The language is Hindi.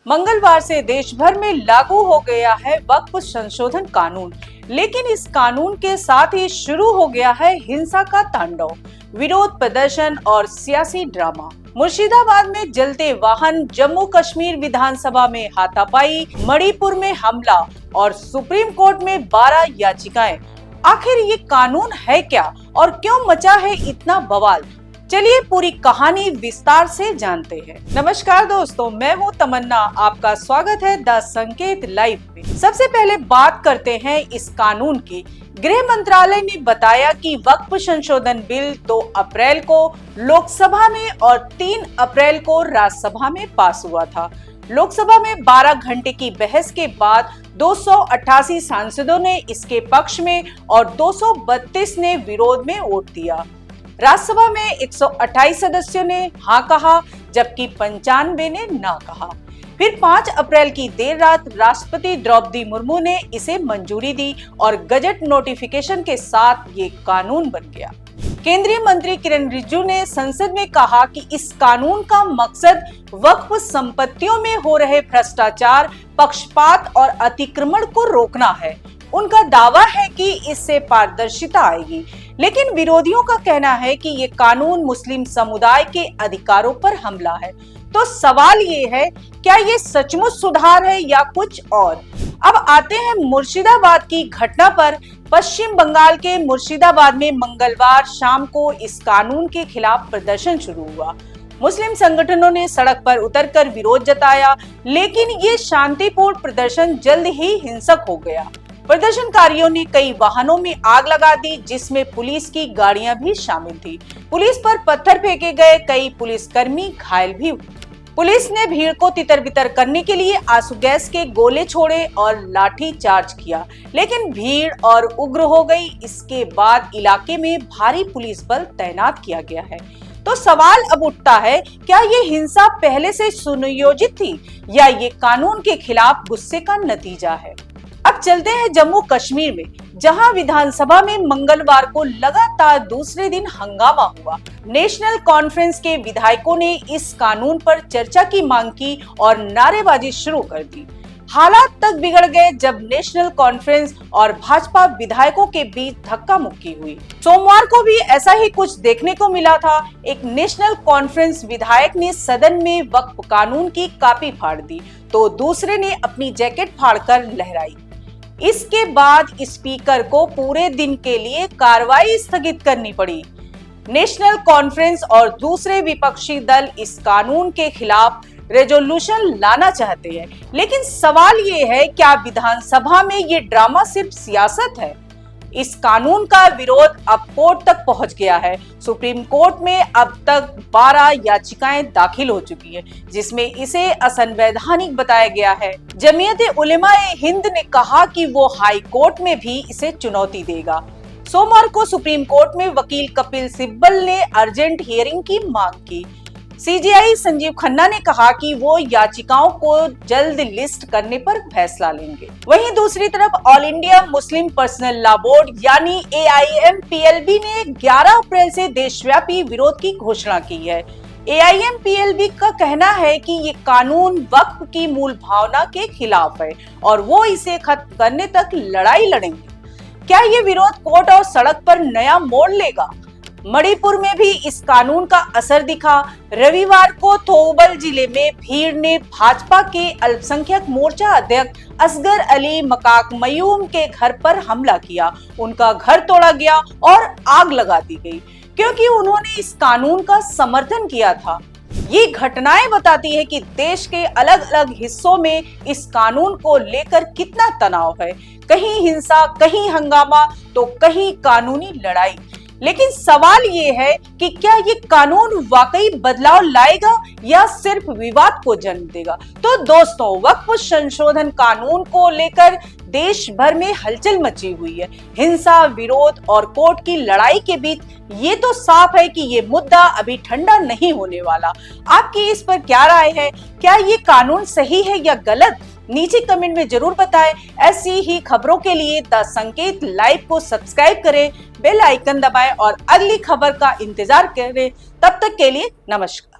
मंगलवार से देश भर में लागू हो गया है वक्फ संशोधन कानून, लेकिन इस कानून के साथ ही शुरू हो गया है हिंसा का तांडव, विरोध प्रदर्शन और सियासी ड्रामा। मुर्शिदाबाद में जलते वाहन, जम्मू कश्मीर विधानसभा में हाथापाई, मणिपुर में हमला और सुप्रीम कोर्ट में 12 याचिकाएं। आखिर ये कानून है क्या और क्यों मचा है इतना बवाल? चलिए पूरी कहानी विस्तार से जानते हैं। नमस्कार दोस्तों, मैं हूँ तमन्ना, आपका स्वागत है द संकेत लाइव में। सबसे पहले बात करते हैं इस कानून की। गृह मंत्रालय ने बताया कि वक्फ संशोधन बिल 2 अप्रैल को लोकसभा में और 3 अप्रैल को राज्यसभा में पास हुआ था। लोकसभा में 12 घंटे की बहस के बाद 288 सांसदों ने इसके पक्ष में और 232 ने विरोध में वोट दिया। राज्यसभा में 128 सदस्यों ने हाँ कहा, जबकि 95 ने ना कहा। फिर 5 अप्रैल की देर रात राष्ट्रपति द्रौपदी मुर्मू ने इसे मंजूरी दी और गजट नोटिफिकेशन के साथ ये कानून बन गया। केंद्रीय मंत्री किरण रिजिजू ने संसद में कहा कि इस कानून का मकसद वक्फ संपत्तियों में हो रहे भ्रष्टाचार, पक्षपात और अतिक्रमण को रोकना है। उनका दावा है कि इससे पारदर्शिता आएगी, लेकिन विरोधियों का कहना है कि ये कानून मुस्लिम समुदाय के अधिकारों पर हमला है। तो सवाल ये है, क्या ये सचमुच सुधार है या कुछ और? अब आते हैं मुर्शिदाबाद की घटना पर। पश्चिम बंगाल के मुर्शिदाबाद में मंगलवार शाम को इस कानून के खिलाफ प्रदर्शन शुरू हुआ। मुस्लिम संगठनों ने सड़क पर उतरकर विरोध जताया, लेकिन ये शांतिपूर्ण प्रदर्शन जल्द ही हिंसक हो गया। प्रदर्शनकारियों ने कई वाहनों में आग लगा दी, जिसमें पुलिस की गाड़ियां भी शामिल थी। पुलिस पर पत्थर फेंके गए, कई पुलिसकर्मी घायल भी हुए। पुलिस ने भीड़ को तितर-बितर करने के लिए आंसू गैस के गोले छोड़े और लाठी चार्ज किया, लेकिन भीड़ और उग्र हो गई। इसके बाद इलाके में भारी पुलिस बल तैनात किया गया है। तो सवाल अब उठता है, क्या ये हिंसा पहले से सुनियोजित थी या ये कानून के खिलाफ गुस्से का नतीजा है? अब चलते हैं जम्मू कश्मीर में, जहां विधानसभा में मंगलवार को लगातार दूसरे दिन हंगामा हुआ। नेशनल कॉन्फ्रेंस के विधायकों ने इस कानून पर चर्चा की मांग की और नारेबाजी शुरू कर दी। हालात तक बिगड़ गए जब नेशनल कॉन्फ्रेंस और भाजपा विधायकों के बीच धक्का मुक्की हुई। सोमवार को भी ऐसा ही कुछ देखने को मिला था। एक नेशनल कॉन्फ्रेंस विधायक ने सदन में वक्फ कानून की कॉपी फाड़ दी, तो दूसरे ने अपनी जैकेट फाड़कर लहराई। इसके बाद स्पीकर को पूरे दिन के लिए कार्रवाई स्थगित करनी पड़ी। नेशनल कॉन्फ्रेंस और दूसरे विपक्षी दल इस कानून के खिलाफ रेजोल्यूशन लाना चाहते हैं, लेकिन सवाल ये है, क्या विधानसभा में ये ड्रामा सिर्फ सियासत है? इस कानून का विरोध अब कोर्ट तक पहुंच गया है। सुप्रीम कोर्ट में अब तक 12 याचिकाएं दाखिल हो चुकी है, जिसमें इसे असंवैधानिक बताया गया है। जमीयत-ए-उलेमा-ए-हिंद ने कहा कि वो हाई कोर्ट में भी इसे चुनौती देगा। सोमवार को सुप्रीम कोर्ट में वकील कपिल सिब्बल ने अर्जेंट हियरिंग की मांग की। सीजेआई संजीव खन्ना ने कहा कि वो याचिकाओं को जल्द लिस्ट करने पर फैसला लेंगे। वहीं दूसरी तरफ all India Muslim personal law board यानी AIMPLB ने 11 अप्रैल से देशव्यापी विरोध की घोषणा की है। AIMPLB का कहना है कि ये कानून वक्फ की मूल भावना के खिलाफ है और वो इसे खत्म करने तक लड़ाई लड़ेंगे। क्या ये विरोध कोर्ट और सड़क पर नया मोड़ लेगा? मणिपुर में भी इस कानून का असर दिखा। रविवार को थौबल जिले में भीड़ ने भाजपा के अल्पसंख्यक मोर्चा अध्यक्ष असगर अली मकाकमयूम के घर पर हमला किया। उनका घर तोड़ा गया और आग लगा दी गई, क्योंकि उन्होंने इस कानून का समर्थन किया था। ये घटनाएं बताती है कि देश के अलग अलग हिस्सों में इस कानून को लेकर कितना तनाव है। कहीं हिंसा, कहीं हंगामा, तो कहीं कानूनी लड़ाई। लेकिन सवाल ये है कि क्या ये कानून वाकई बदलाव लाएगा या सिर्फ विवाद को जन्म देगा? तो दोस्तों, वक्फ संशोधन कानून को लेकर देश भर में हलचल मची हुई है। हिंसा, विरोध और कोर्ट की लड़ाई के बीच ये तो साफ है कि ये मुद्दा अभी ठंडा नहीं होने वाला। आपकी इस पर क्या राय है? क्या ये कानून सही है या गलत? नीचे कमेंट में जरूर बताएं। ऐसी ही खबरों के लिए द संकेत लाइव को सब्सक्राइब करें, बेल आइकन दबाएं और अगली खबर का इंतजार करें। तब तक के लिए नमस्कार।